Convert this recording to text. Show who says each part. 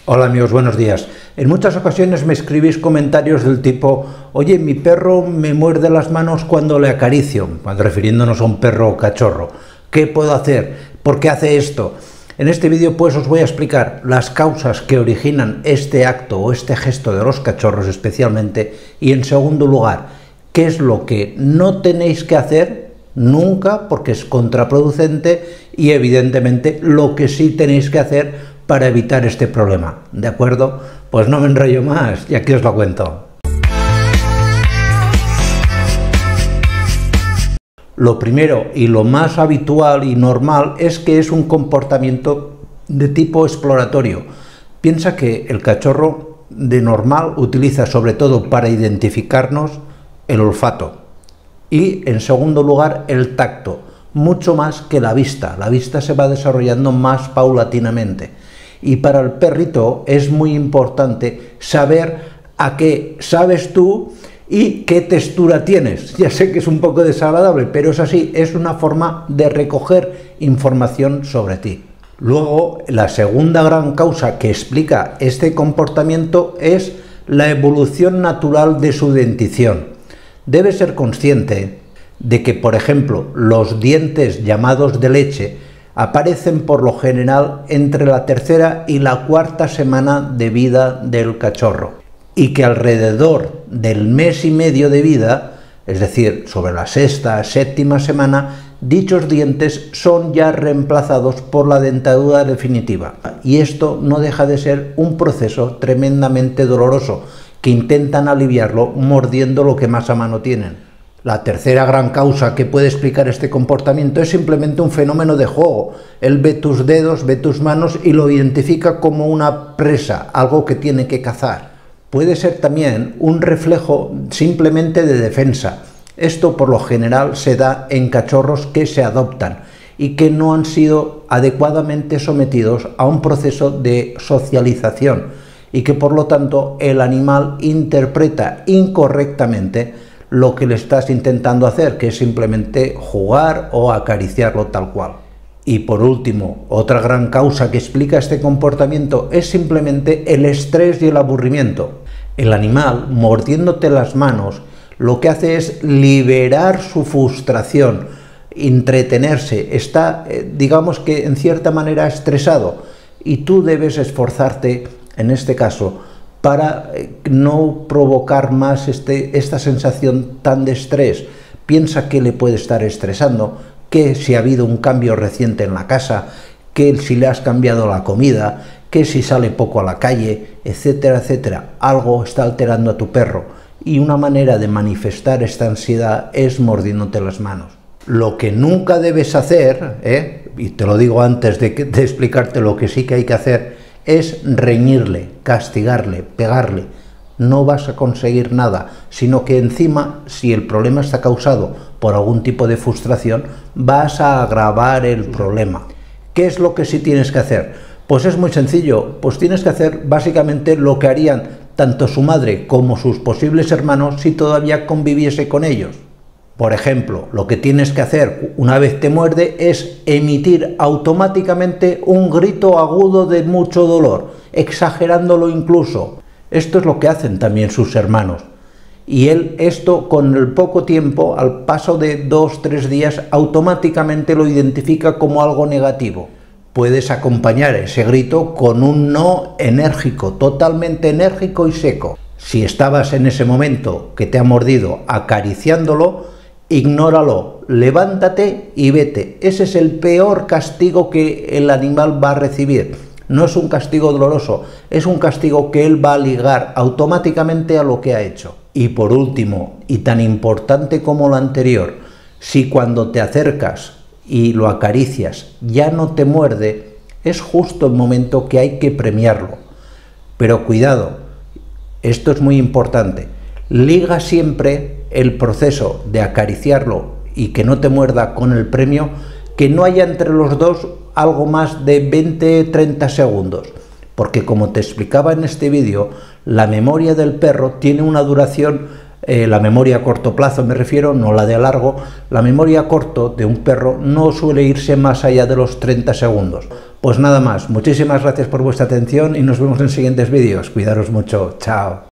Speaker 1: Hola amigos, buenos días. En muchas ocasiones me escribís comentarios del tipo: oye, mi perro me muerde las manos cuando le acaricio, cuando refiriéndonos a un perro o cachorro. ¿Qué puedo hacer? ¿Por qué hace esto? En este vídeo pues os voy a explicar las causas que originan este acto o este gesto de los cachorros especialmente, y en segundo lugar, qué es lo que no tenéis que hacer nunca porque es contraproducente, y evidentemente lo que sí tenéis que hacer para evitar este problema. ¿De acuerdo? Pues no me enrollo más y aquí os lo cuento. Lo primero y lo más habitual y normal es que es un comportamiento de tipo exploratorio. Piensa que el cachorro de normal utiliza sobre todo para identificarnos el olfato y en segundo lugar el tacto, mucho más que la vista. La vista se va desarrollando más paulatinamente. Y para el perrito es muy importante saber a qué sabes tú y qué textura tienes. Ya sé que es un poco desagradable, pero es así, es una forma de recoger información sobre ti. Luego, la segunda gran causa que explica este comportamiento es la evolución natural de su dentición. Debes ser consciente de que, por ejemplo, los dientes llamados de leche aparecen por lo general entre la tercera y la cuarta semana de vida del cachorro, y que alrededor del mes y medio de vida, es decir, sobre la sexta, séptima semana, dichos dientes son ya reemplazados por la dentadura definitiva. Y esto no deja de ser un proceso tremendamente doloroso, que intentan aliviarlo mordiendo lo que más a mano tienen. La tercera gran causa que puede explicar este comportamiento es simplemente un fenómeno de juego. Él ve tus dedos, ve tus manos y lo identifica como una presa, algo que tiene que cazar. Puede ser también un reflejo simplemente de defensa. Esto por lo general se da en cachorros que se adoptan y que no han sido adecuadamente sometidos a un proceso de socialización y que por lo tanto el animal interpreta incorrectamente lo que le estás intentando hacer, que es simplemente jugar o acariciarlo tal cual. Y por último, otra gran causa que explica este comportamiento es simplemente el estrés y el aburrimiento. El animal, mordiéndote las manos, lo que hace es liberar su frustración, entretenerse, está, digamos que en cierta manera estresado, y tú debes esforzarte, en este caso, para no provocar más esta sensación tan de estrés. Piensa qué le puede estar estresando, que si ha habido un cambio reciente en la casa, que si le has cambiado la comida, que si sale poco a la calle, etcétera, etcétera. Algo está alterando a tu perro, y una manera de manifestar esta ansiedad es mordiéndote las manos. Lo que nunca debes hacer, y te lo digo antes de explicarte lo que sí que hay que hacer, es reñirle, castigarle, pegarle. No vas a conseguir nada, sino que encima, si el problema está causado por algún tipo de frustración, vas a agravar el problema. ¿Qué es lo que sí tienes que hacer? Pues es muy sencillo, pues tienes que hacer básicamente lo que harían tanto su madre como sus posibles hermanos si todavía conviviese con ellos. Por ejemplo, lo que tienes que hacer una vez te muerde es emitir automáticamente un grito agudo de mucho dolor, exagerándolo incluso. Esto es lo que hacen también sus hermanos. Y él esto con el poco tiempo, al paso de 2-3 días, automáticamente lo identifica como algo negativo. Puedes acompañar ese grito con un no enérgico, totalmente enérgico y seco. Si estabas en ese momento que te ha mordido acariciándolo, ignóralo, levántate y vete. Ese es el peor castigo que el animal va a recibir. No es un castigo doloroso, es un castigo que él va a ligar automáticamente a lo que ha hecho. Y por último, y tan importante como lo anterior, si cuando te acercas y lo acaricias ya no te muerde, es justo el momento que hay que premiarlo. Pero cuidado, esto es muy importante, liga siempre el proceso de acariciarlo y que no te muerda con el premio, que no haya entre los dos algo más de 20-30 segundos, porque como te explicaba en este vídeo, la memoria del perro tiene una duración la memoria a corto plazo me refiero, no la de a largo, la memoria a corto de un perro no suele irse más allá de los 30 segundos. Pues nada más, muchísimas gracias por vuestra atención y nos vemos en siguientes vídeos. Cuidaros mucho, chao.